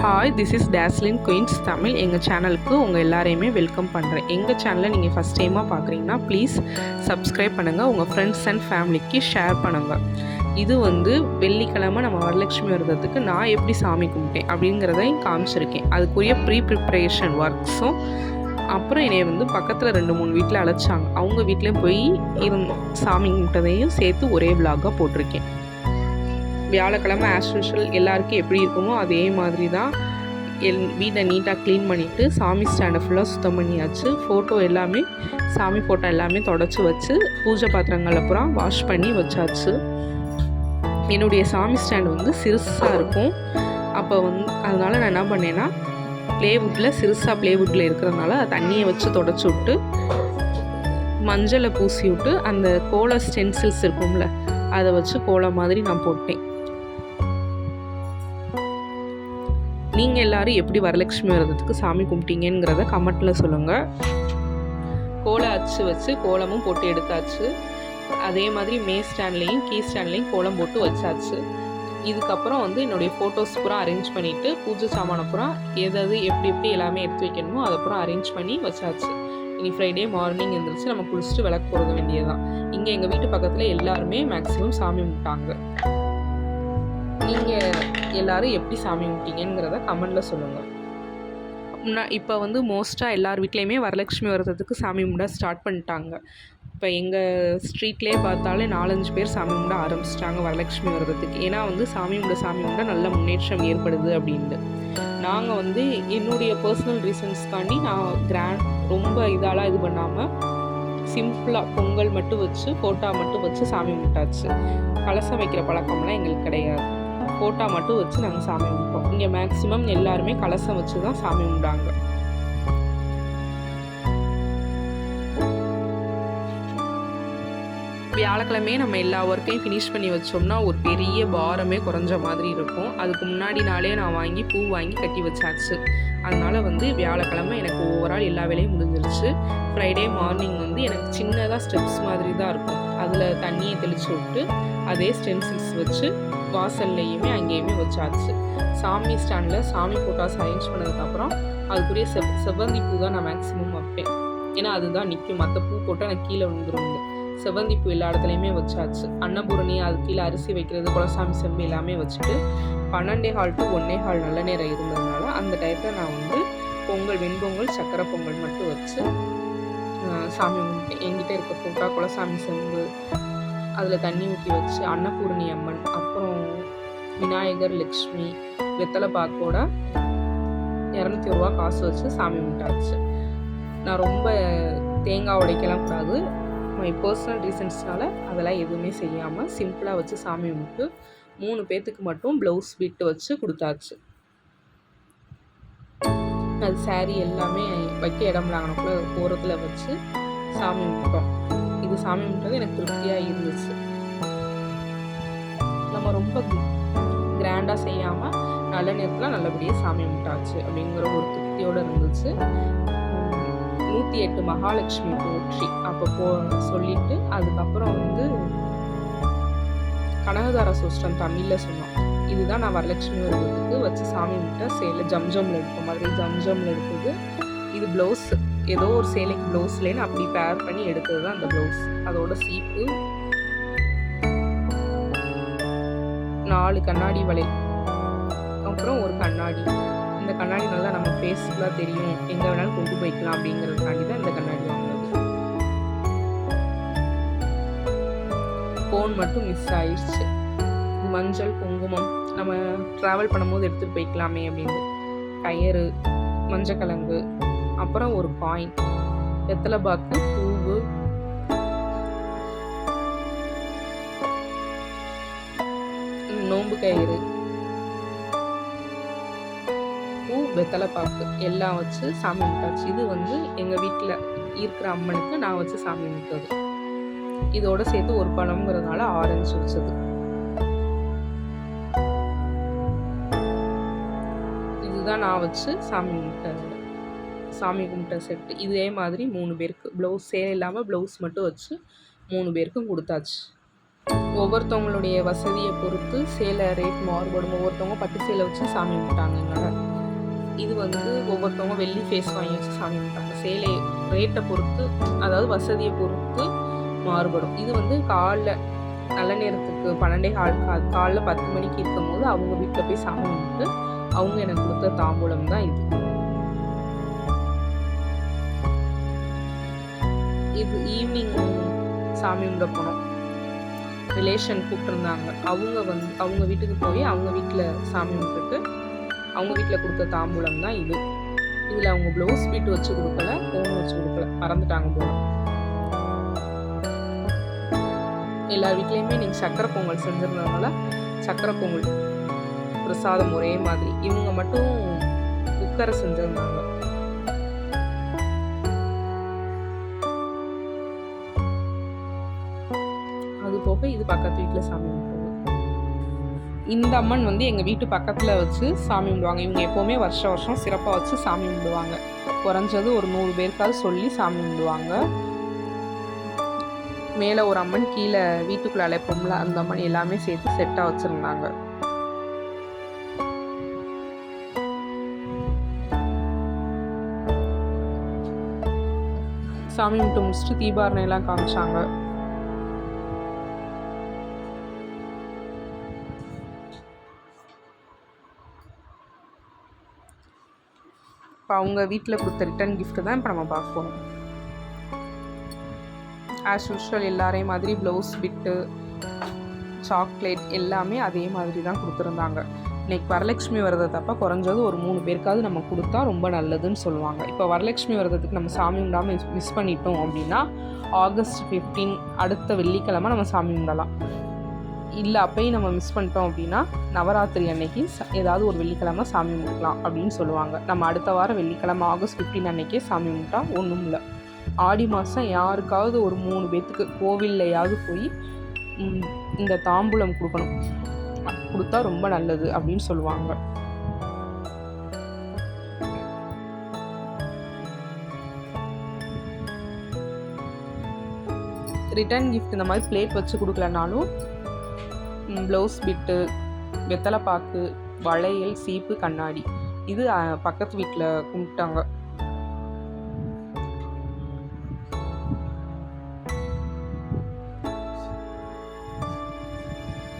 Hi, this is dazzling queens Tamil. எங்கள் சேனலுக்கு உங்கள் எல்லாரையுமே வெல்கம் பண்ணுறேன். எங்கள் சேனலை நீங்கள் ஃபஸ்ட் டைமாக பார்க்குறீங்கன்னா ப்ளீஸ் சப்ஸ்கிரைப் பண்ணுங்கள், உங்கள் ஃப்ரெண்ட்ஸ் அண்ட் ஃபேமிலிக்கு ஷேர் பண்ணுங்கள். இது வெள்ளிக்கிழமை நம்ம வரலட்சுமி விரதத்துக்கு நான் எப்படி சாமி கும்பிட்டேன் அப்படிங்கிறதையும் காமிச்சிருக்கேன். அதுக்குரிய ப்ரிப்ரேஷன் ஒர்க்ஸும் அப்புறம் என்னை பக்கத்தில் 2-3 வீட்டில் அழைச்சாங்க. அவங்க வீட்லேயும் போய் சாமி கும்பிட்டதையும் சேர்த்து ஒரே விலாகாக போட்டிருக்கேன். வியாழக்கிழமை ஆஸ் யூஷுவல் எல்லாருக்கும் எப்படி இருக்குமோ அதே மாதிரி தான் வீட்டை நீட்டாக க்ளீன் பண்ணிவிட்டு சாமி ஸ்டாண்டை ஃபுல்லாக சுத்தம் பண்ணியாச்சு. ஃபோட்டோ எல்லாமே சாமி ஃபோட்டோ எல்லாமே தொடச்சி வச்சு பூஜை பாத்திரங்கள் அப்புறம் வாஷ் பண்ணி வச்சாச்சு. என்னுடைய சாமி ஸ்டாண்டு சிறுசாக இருக்கும். அப்போ அதனால் நான் என்ன பண்ணேன்னா ப்ளேவுட்டில் இருக்கிறதுனால தண்ணியை வச்சு தொடச்சி விட்டு மஞ்சளை பூசி விட்டு அந்த கோல ஸ்டென்சில்ஸ் இருக்கும்ல அதை வச்சு கோலம் மாதிரி நான் போட்டேன். நீங்கள் எல்லோரும் எப்படி வரலட்சுமி விரதத்துக்கு சாமி கும்பிட்டீங்கிறத கமெண்ட்டில் சொல்லுங்கள். கோலம் அச்சு வச்சு கோலமும் போட்டு எடுத்தாச்சு. அதே மாதிரி ஸ்டாண்ட்லேயும் கீ ஸ்டாண்ட்லேயும் கோலம் போட்டு வச்சாச்சு. இதுக்கப்புறம் என்னுடைய ஃபோட்டோஸ் பூரா அரேஞ்ச் பண்ணிவிட்டு பூஜை சாமான பூரா எப்படி எல்லாமே எடுத்து வைக்கணுமோ அதை பூரா அரேஞ்ச் பண்ணி வச்சாச்சு. இனி ஃப்ரைடே மார்னிங் எழுந்திரிச்சு நம்ம குளிச்சுட்டு விளக்கு போட வேண்டியதுதான். இங்கே எங்கள் வீட்டு பக்கத்தில் எல்லாருமே மேக்ஸிமம் சாமி கும்பிட்டாங்க. நீங்கள் எல்லோரும் எப்படி சாமி கும்பிட்டீங்கிறத கமெண்டில் சொல்லுங்கள். இப்போ மோஸ்ட்டாக எல்லார் வீட்லேயுமே வரலட்சுமி விரதத்துக்கு சாமி கும்பிட ஸ்டார்ட் பண்ணிட்டாங்க. இப்போ எங்கள் ஸ்ட்ரீட்லேயே பார்த்தாலே 4-5 பேர் சாமி கும்பிட ஆரம்பிச்சிட்டாங்க வரலட்சுமி விரதத்துக்கு. ஏன்னா சாமி கும்பிட நல்ல முன்னேற்றம் ஏற்படுது அப்படின்ட்டு. நாங்கள் என்னுடைய பர்சனல் ரீசன்ஸ்க்காண்டி நான் ரொம்ப இதெல்லாம் இது பண்ணாமல் சிம்பிளாக பொங்கல் மட்டும் வச்சு ஃபோட்டோ மட்டும் வச்சு சாமி கும்பிட்டாச்சு. கலசம் வைக்கிற பழக்கம்லாம் எங்களுக்கு கிடையாது. ஃபோட்டோ மட்டும் வச்சு நாங்கள் சாமி கும்பிட்டோம். இங்கே மேக்ஸிமம் எல்லாருமே கலசம் வச்சு தான் சாமி கும்பிட்டாங்க. வியாழக்கிழமையே நம்ம எல்லா ஒர்க்கையும் ஃபினிஷ் பண்ணி வச்சோம்னா ஒரு பெரிய பாரமே குறைஞ்ச மாதிரி இருக்கும். அதுக்கு முன்னாடி நாளே நான் பூ வாங்கி கட்டி வச்சாச்சு. அதனால் வியாழக்கிழமை எனக்கு ஓவரால் எல்லா வேலையும் முடிஞ்சிருச்சு. ஃப்ரைடே மார்னிங் எனக்கு சின்னதாக ஸ்டெப்ஸ் மாதிரி தான் இருக்கும். அதில் தண்ணியை தெளித்து விட்டு அதே ஸ்டென்சில்ஸ் வச்சு வாசல்லையுமே அங்கேயுமே வச்சாச்சு. சாமி ஸ்டாண்டில் சாமி ஃபோட்டோஸ் அரேஞ்ச் பண்ணதுக்கப்புறம் அதுக்குரிய செவ்வந்தி பூ தான் நான் மேக்ஸிமம் வைப்பேன். ஏன்னா அதுதான் நிற்கும். மற்ற பூ போட்டால் எனக்கு கீழே விழுந்துரும். செவ்வந்தி பூ எல்லா இடத்துலையுமே வச்சாச்சு. அன்னபூரணி அது கீழே அரிசி வைக்கிறது குலசாமி செம்பு எல்லாமே வச்சுட்டு 12:15 to 1:15 நல்ல நேரம் இருந்ததுனால அந்த டயத்தில் நான் பொங்கல் வெண்பொங்கல் சக்கரை பொங்கல் மட்டும் வச்சு சாமி கும்பிட்டேன். என்கிட்ட இருக்க ஃபோட்டோ குலசாமி செம்பு அதில் தண்ணி ஊற்றி வச்சு அன்னபூரணி அம்மன் அப்புறம் விநாயகர் லக்ஷ்மி வெத்தலை பாக்கோட 200 ரூபா காசு வச்சு சாமி கும்பிட்டாச்சு. நான் ரொம்ப தேங்காய் உடைக்கலாம் கூடாது. மை பர்சனல் ரீசன்ஸ்னால அதெல்லாம் எதுவுமே செய்யாமல் சிம்பிளாக வச்சு சாமி கும்பிட்டு 3 பேர்த்துக்கு மட்டும் ப்ளவுஸ் பிட்டு வச்சு கொடுத்தாச்சு. அது சாரீ எல்லாமே வைக்க இடம் இல்லாங்கனக்குள்ள ஓரத்தில் வச்சு சாமி கும்பிட்டோம். இது சாமி கும்பிட்டது எனக்கு திருப்தியாக இருந்துச்சு. நம்ம ரொம்ப கிராண்டாக செய்யாமல் நல்ல நேரத்தில் நல்லபடியாக சாமி கும்பிட்டாச்சு அப்படிங்கிற ஒரு திருப்தியோடு இருந்துச்சு. 108 மகாலட்சுமி போற்றி அப்போ சொல்லிட்டு அதுக்கப்புறம் கனகதார சூஷ்டம் தமிழில் சொன்னோம். இதுதான் நான் வரலட்சுமி விரதத்துக்கு வச்சு சாமி கும்பிட்ட சேலை. ஜம்ஜம்ல எடுத்த மாதிரி ஜம்ஜம்ல எடுத்தது. இது ப்ளவுஸ் ஏதோ ஒரு சேலைக்கு ப்ளவுஸ்லேன்னு அப்படி பேர் பண்ணி எடுத்தது தான் அந்த ப்ளவுஸ். அதோட சீப்பு 4 கண்ணாடி வளை அப்புறம் ஒரு கண்ணாடி. இந்த கண்ணாடி நல்லா நம்ம ஃபேஸ்ஃபுல்லாக தெரியும், எங்கே வேணாலும் கொண்டு போய்க்கலாம் அப்படிங்கிறதுக்காண்டி தான் இந்த கண்ணாடி வாங்கினது. ஃபோன் மட்டும் மிஸ் ஆயிடுச்சு. மஞ்சள் குங்குமம் நம்ம ட்ராவல் பண்ணும்போது எடுத்துகிட்டு போய்க்கலாமே அப்படின்னு கயிறு மஞ்சக்கிழங்கு அப்புறம் ஒரு காயின் வெத்தலை பாக்கு பூவு நோம்பு கயிறு பூ வெத்தலை பாக்கு எல்லாம் வச்சு சாமி கும்பிட்டாச்சு. இது எங்கள் வீட்டில் இருக்கிற அம்மனுக்கு நான் வச்சு சாமி கும்பிட்டது. இதோட சேர்த்து ஒரு பழம்ங்கிறதுனால ஆரஞ்சு வச்சது. இதுதான் நான் வச்சு சாமி கும்பிட்ட செட்டு. இதே மாதிரி 3 பேருக்கு ப்ளவுஸ் சேலை இல்லாமல் ப்ளவுஸ் மட்டும் வச்சு 3 பேருக்கும் கொடுத்தாச்சு. ஒவ்வொருத்தவங்களுடைய வசதியை பொறுத்து சேலை ரேட் மாறுபடும். ஒவ்வொருத்தவங்க பட்டு சேலை வச்சு சாமி கும்பிட்டாங்க. இது வந்து ஒவ்வொருத்தவங்க வெள்ளி ஃபேஸ் வாங்கி வச்சு சாமி கும்பிட்டாங்க. சேலை ரேட்டை பொறுத்து, அதாவது வசதியை பொறுத்து மாறுபடும். இது வந்து காலைல நல்ல நேரத்துக்கு 12:15 காலைல 10 மணிக்கு இருக்கும்போது அவங்க வீட்டில் போய் சாமி கும்பிட்டு அவங்க எனக்கு கொடுத்த தாம்பூலம் தான் இது. இது ஈவினிங் சாமி கும்பிட போனோம். ரிலேஷன் கூப்பிட்டுருந்தாங்க. அவங்க வீட்டுக்கு போய் அவங்க வீட்டில் சாமி கும்பிட்டுட்டு அவங்க வீட்டில் கொடுத்த தாம்பூலம் தான் இது. இதில் அவங்க ப்ளவுஸ் பீட்டு வச்சு கொடுக்கல, ஃபோன் வச்சு கொடுக்கல, மறந்துட்டாங்க போல. எல்லார் வீட்லேயுமே நீங்கள் சக்கரை பொங்கல் செஞ்சிருந்ததுனால சக்கரை பொங்கல் பிரசாதம் ஒரே மாதிரி. இவங்க மட்டும் குக்கரை செஞ்சுருந்தாங்க. அது போக இது பக்கத்து வீட்டில் சாமி கும்பிடுவாங்க. இந்த அம்மன் வந்து எங்கள் வீட்டு பக்கத்தில் வச்சு சாமி கும்பிடுவாங்க. இவங்க எப்போவுமே வருஷம் சிறப்பாக வச்சு சாமி கும்பிடுவாங்க. குறைஞ்சது ஒரு 100 பேருக்காவது சொல்லி சாமி கும்பிடுவாங்க. மேலே ஒரு அம்மன், கீழே வீட்டுக்குள்ளே அழைப்போம்ல அந்த அம்மன், எல்லாமே சேர்த்து செட்டாக வச்சுருந்தாங்க. சாமி கும்பிட்டு முடிச்சுட்டு தீபாரணை எல்லாம் காமிச்சாங்க. இப்போ அவங்க வீட்டில் கொடுத்த ரிட்டன் கிஃப்ட் தான் இப்போ நம்ம பார்க்க போகிறோம். ஆஸ் யூஷுவல் எல்லாரையும் மாதிரி ப்ளவுஸ் பிட்டு, சாக்லேட் எல்லாமே அதே மாதிரி தான் கொடுத்துருந்தாங்க. இன்றைக்கி வரலட்சுமி விரதத்தப்போ குறைஞ்சது ஒரு 3 பேருக்காவது நம்ம கொடுத்தா ரொம்ப நல்லதுன்னு சொல்லுவாங்க. இப்போ வரலட்சுமி விரதத்துக்கு நம்ம சாமி கும்பிடாமல் மிஸ் பண்ணிட்டோம் அப்படின்னா ஆகஸ்ட் 15 அடுத்த வெள்ளிக்கிழமை நம்ம சாமி கும்பிடலாம். இல்லை அப்போயும் நம்ம மிஸ் பண்ணிட்டோம் அப்படின்னா நவராத்திரி அன்னைக்கு ஏதாவது ஒரு வெள்ளிக்கிழமை சாமி கும்பிடலாம் அப்படின்னு சொல்லுவாங்க. நம்ம அடுத்த வாரம் வெள்ளிக்கிழமை ஆகஸ்ட் 15 அன்னைக்கே சாமி கும்பிட்டா ஒன்றும் இல்லை. ஆடி மாதம் யாருக்காவது ஒரு 3 பேத்துக்கு கோவில்லையாவது போய் இந்த தாம்பூலம் கொடுக்கணும். கொடுத்தா ரொம்ப நல்லது அப்படின்னு சொல்லுவாங்க. ரிட்டர்ன் கிஃப்ட் இந்த மாதிரி பிளேட் வச்சு கொடுக்கலனாலும் ப்ளவுஸ் பிட்டு, வெத்தலை பாக்கு, வளையல், சீப்பு, கண்ணாடி இது பக்கத்து வீட்டில் கும்பிட்டாங்க.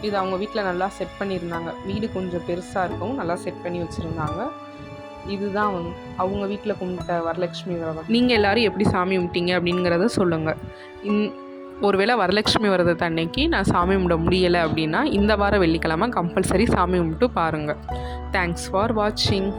இது அவங்க வீட்டில் நல்லா செட் பண்ணியிருந்தாங்க. வீடு கொஞ்சம் பெருசாக இருக்கவும் நல்லா செட் பண்ணி வச்சுருந்தாங்க. இதுதான் அவங்க வீட்டில் கும்பிட்ட வரலட்சுமி விரதம். நீங்கள் எல்லோரும் எப்படி சாமி கும்பிட்டீங்க அப்படிங்கிறத சொல்லுங்கள். ஒருவேளை வரலட்சுமி விரதத்தை அன்னைக்கு நான் சாமி கும்பிட முடியலை அப்படின்னா இந்த வாரம் வெள்ளிக்கிழமை கம்பல்சரி சாமி கும்பிட்டு பாருங்கள். தேங்க்ஸ் ஃபார் வாட்சிங்.